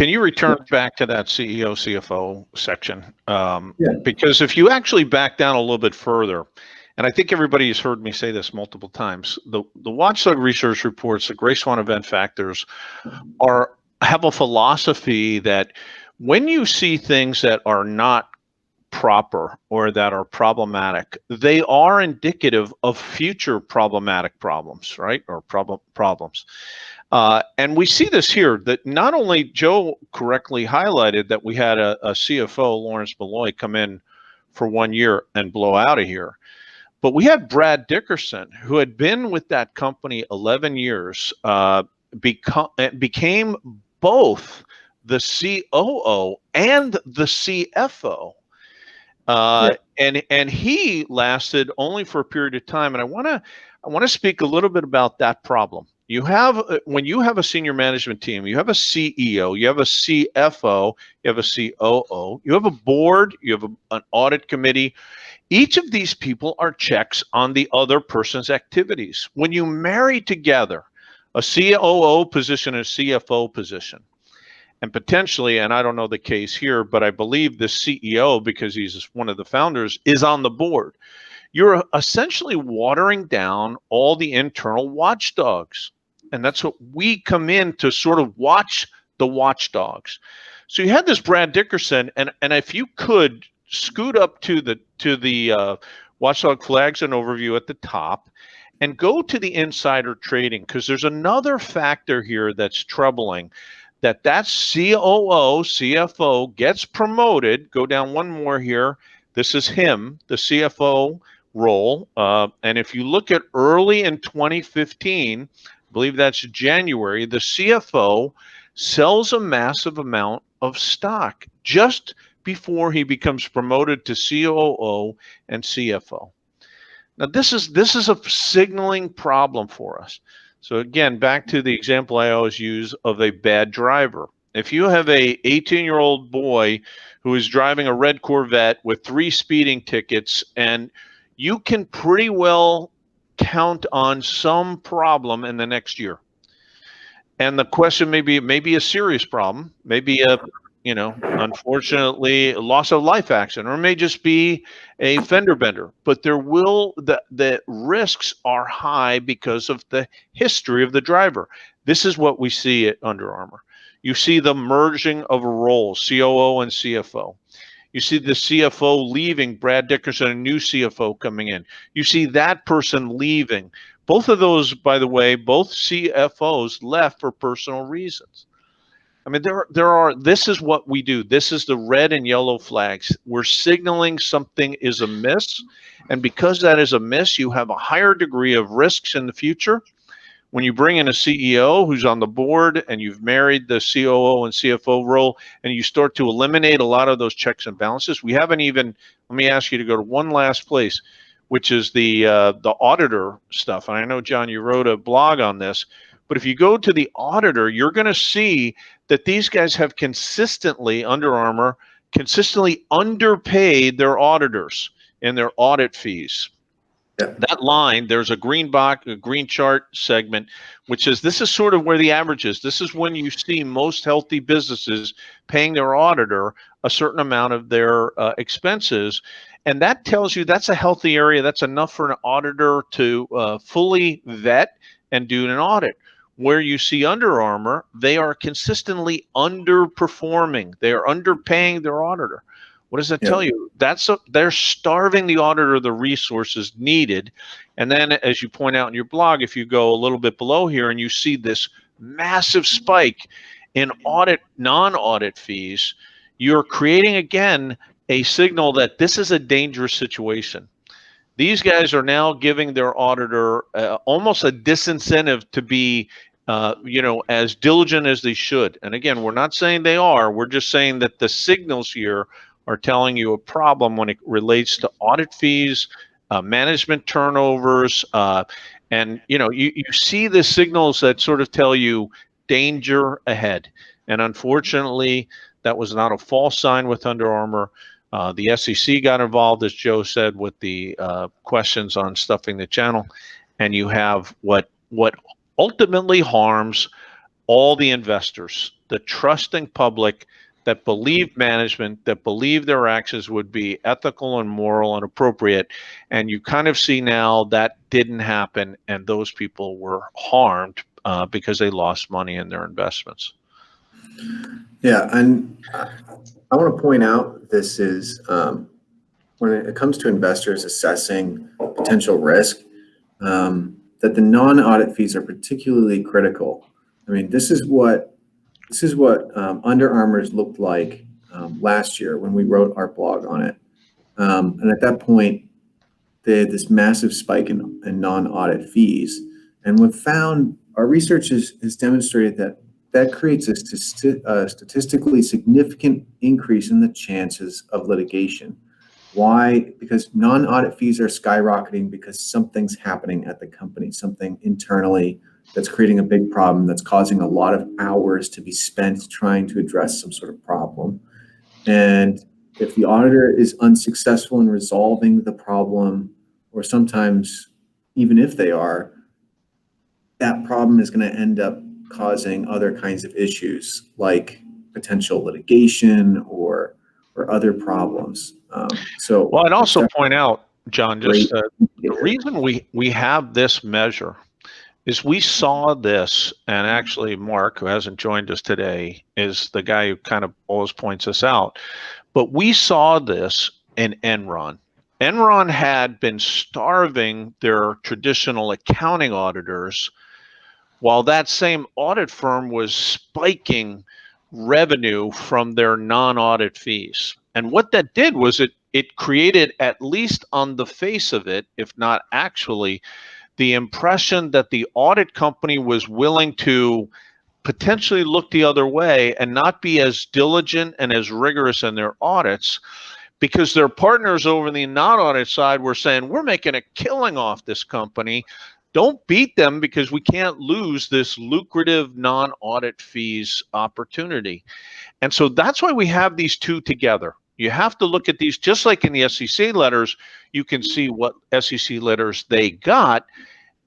Can you return back to that CEO, CFO section? Yeah. Because if you actually back down a little bit further, and I think everybody has heard me say this multiple times, the Watchdog research reports, the Gray Swan event factors have a philosophy that when you see things that are not proper or that are problematic, they are indicative of future problematic problems, right? Or problems. And we see this here, that not only Joe correctly highlighted that we had a CFO, Lawrence Malloy, come in for 1 year and blow out of here, but we had Brad Dickerson, who had been with that company 11 years, became both the COO and the CFO. And he lasted only for a period of time. And I want to speak a little bit about that problem. You have, when you have a senior management team, you have a CEO, you have a CFO, you have a COO, you have a board, you have an audit committee. Each of these people are checks on the other person's activities. When you marry together a COO position and a CFO position, and potentially, and I don't know the case here, but I believe the CEO, because he's one of the founders, is on the board, you're essentially watering down all the internal watchdogs. And that's what we come in to sort of watch the watchdogs. So you had this Brad Dickerson, and if you could scoot up to the watchdog flags and overview at the top and go to the insider trading, because there's another factor here that's troubling. That COO, CFO gets promoted. Go down one more here. This is him, the CFO role. And if you look at early in 2015, I believe that's January, the CFO sells a massive amount of stock just before he becomes promoted to COO and CFO. Now, this is a signaling problem for us. So again, back to the example I always use of a bad driver. If you have a 18-year-old boy who is driving a red Corvette with 3 speeding tickets, and you can pretty well count on some problem in the next year. And the question may be a serious problem, maybe a, unfortunately, a loss of life accident, or it may just be a fender bender. But the risks are high because of the history of the driver. This is what we see at Under Armour. You see the merging of roles, COO and CFO. You see the CFO leaving, Brad Dickerson, a new CFO coming in. You see that person leaving. Both of those, by the way, both CFOs left for personal reasons. I mean, this is what we do. This is the red and yellow flags. We're signaling something is amiss. And because that is amiss, you have a higher degree of risks in the future. When you bring in a CEO who's on the board and you've married the COO and CFO role, and you start to eliminate a lot of those checks and balances, we haven't even, let me ask you to go to one last place, which is the auditor stuff. And I know, John, you wrote a blog on this. But if you go to the auditor, you're going to see that these guys have consistently, Under Armour, consistently underpaid their auditors in their audit fees. Yeah. That line, there's a green box, a green chart segment, which says this is sort of where the average is. This is when you see most healthy businesses paying their auditor a certain amount of their expenses. And that tells you that's a healthy area. That's enough for an auditor to fully vet and do an audit. Where you see Under Armour, they are consistently underperforming. They are underpaying their auditor. What does that tell you? They're starving the auditor of the resources needed. And then, as you point out in your blog, if you go a little bit below here and you see this massive spike in non-audit fees, you're creating, again, a signal that this is a dangerous situation. These guys are now giving their auditor almost a disincentive to be, as diligent as they should. And again, we're not saying they are. We're just saying that the signals here are telling you a problem when it relates to audit fees, management turnovers, and you see the signals that sort of tell you danger ahead. And unfortunately, that was not a false sign with Under Armour. The SEC got involved, as Joe said, with the questions on stuffing the channel, and you have what ultimately harms all the investors the trusting public that believed management, that believed their actions would be ethical and moral and appropriate. And you kind of see now that didn't happen, and those people were harmed because they lost money in their investments. Yeah, and I want to point out this is when it comes to investors assessing potential risk, that the non-audit fees are particularly critical. I mean, this is what Under Armour's looked like last year when we wrote our blog on it. And at that point, they had this massive spike in non-audit fees. And we've found, our research has demonstrated that creates a statistically significant increase in the chances of litigation. Why? Because non-audit fees are skyrocketing because something's happening at the company, something internally that's creating a big problem, that's causing a lot of hours to be spent trying to address some sort of problem. And if the auditor is unsuccessful in resolving the problem, or sometimes even if they are, that problem is going to end up causing other kinds of issues like potential litigation or other problems. Well, I'd also point out, John, just the reason we have this measure is we saw this, and actually Mark, who hasn't joined us today, is the guy who kind of always points us out. But we saw this in Enron. Enron had been starving their traditional accounting auditors, while that same audit firm was spiking revenue from their non-audit fees. And what that did was it created, at least on the face of it, if not actually, the impression that the audit company was willing to potentially look the other way and not be as diligent and as rigorous in their audits, because their partners over the non-audit side were saying, we're making a killing off this company. Don't beat them because we can't lose this lucrative non-audit fees opportunity. And so that's why we have these two together. You have to look at these, just like in the SEC letters, you can see what SEC letters they got,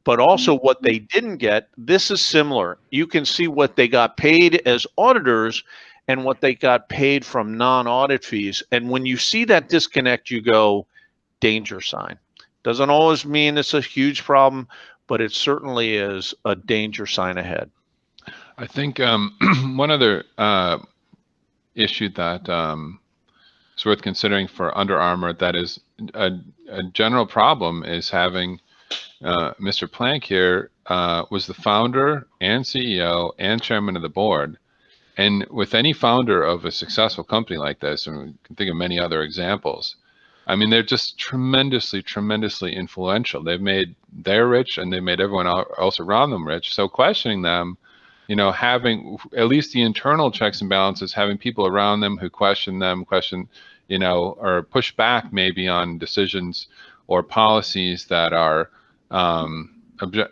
but also what they didn't get. This is similar. You can see what they got paid as auditors and what they got paid from non-audit fees. And when you see that disconnect, you go, danger sign. Doesn't always mean it's a huge problem, but it certainly is a danger sign ahead. I think one other issue that is worth considering for Under Armour that is a general problem is having Mr. Plank here was the founder and CEO and chairman of the board. And with any founder of a successful company like this, and we can think of many other examples, I mean, they're just tremendously, tremendously influential. They're rich and they made everyone else around them rich. So questioning them, you know, having at least the internal checks and balances, having people around them who question, you know, or push back maybe on decisions or policies that are,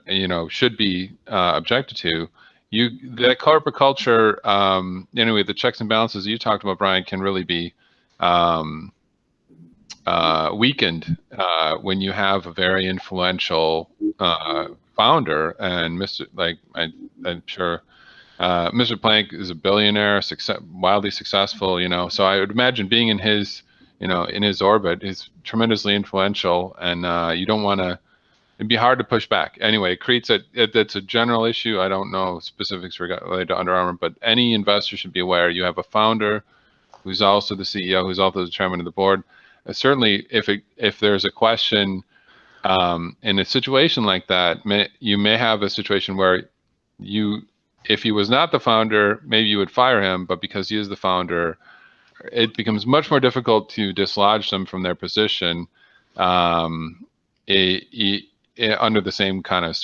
you know, should be objected to. The corporate culture, anyway, the checks and balances you talked about, Brian, can really be weakened when you have a very influential founder. And I'm sure Mr. Plank is a billionaire, wildly successful, you know. So I would imagine being in his, you know, in his orbit is tremendously influential, and you don't want to. It'd be hard to push back. Anyway, it creates it's a general issue. I don't know specifics related to Under Armour, but any investor should be aware you have a founder who's also the CEO, who's also the chairman of the board. Certainly, if there's a question in a situation like that, you may have a situation where if he was not the founder, maybe you would fire him, but because he is the founder, it becomes much more difficult to dislodge them from their position. Under the same kind of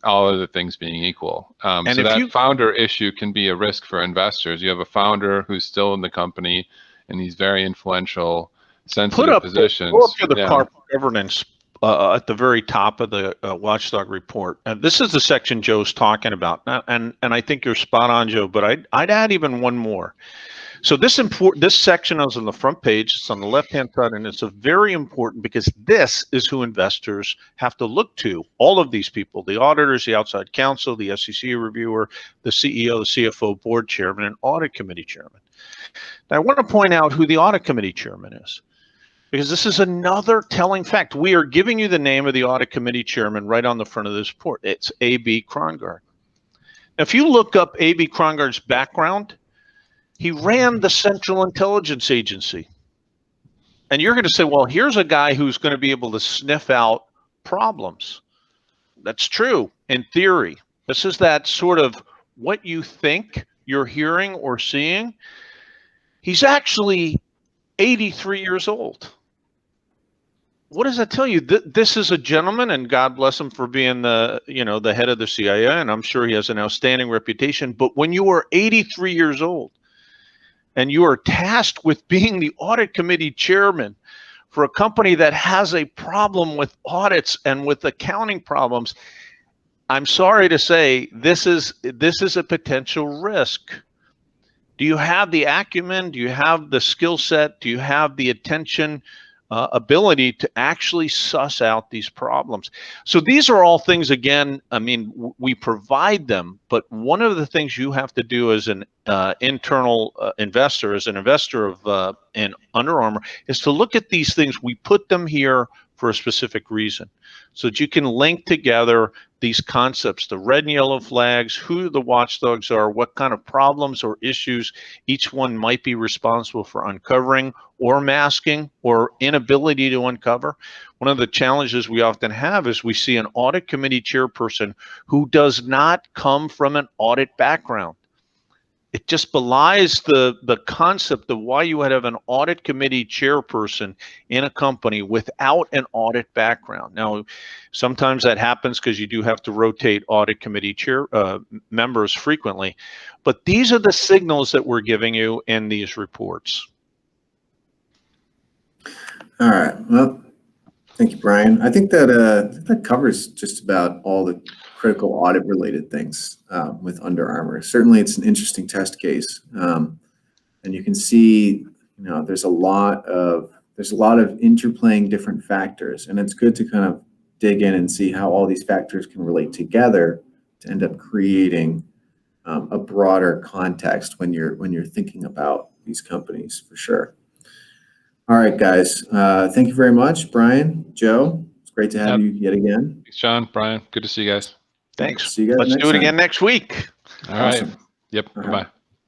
all other things being equal. So that founder issue can be a risk for investors. You have a founder who's still in the company in these very influential, sensitive positions. Put up the corporate governance at the very top of the Watchdog report. And this is the section Joe's talking about. And I think you're spot on, Joe, but I'd add even one more. So this section is on the front page. It's on the left-hand side, and it's a very important because this is who investors have to look to. All of these people: the auditors, the outside counsel, the SEC reviewer, the CEO, the CFO, board chairman, and audit committee chairman. Now, I want to point out who the audit committee chairman is, because this is another telling fact. We are giving you the name of the audit committee chairman right on the front of this report. It's A.B. Krongard. Now, if you look up A.B. Krongard's background, he ran the Central Intelligence Agency. And you're going to say, well, here's a guy who's going to be able to sniff out problems. That's true in theory. This is that sort of what you think you're hearing or seeing. He's actually 83 years old. What does that tell you? This is a gentleman, and God bless him for being the head of the CIA, and I'm sure he has an outstanding reputation. But when you are 83 years old, and you are tasked with being the audit committee chairman for a company that has a problem with audits and with accounting problems, I'm sorry to say this is a potential risk. Do you have the acumen? Do you have the skill set? Do you have the attention, ability to actually suss out these problems? So these are all things, again, I mean, we provide them, but one of the things you have to do as an internal investor, as an investor of in Under Armour, is to look at these things. We put them here for a specific reason, so that you can link together these concepts, the red and yellow flags, who the watchdogs are, what kind of problems or issues each one might be responsible for uncovering or masking or inability to uncover. One of the challenges we often have is we see an audit committee chairperson who does not come from an audit background. It just belies the concept of why you would have an audit committee chairperson in a company without an audit background. Now, sometimes that happens because you do have to rotate audit committee chair members frequently, but these are the signals that we're giving you in these reports. All right. Well, thank you, Brian. I think that that covers just about all the critical audit related things with Under Armour. Certainly, it's an interesting test case, and you can see, there's a lot of interplaying different factors, and it's good to kind of dig in and see how all these factors can relate together to end up creating a broader context when you're thinking about these companies, for sure. All right, guys. Thank you very much, Brian, Joe. It's great to have you yet again. Thanks, John, Brian. Good to see you guys. Thanks. See you guys Let's next do it time. again next week. All right. Awesome. Yep. Bye-bye.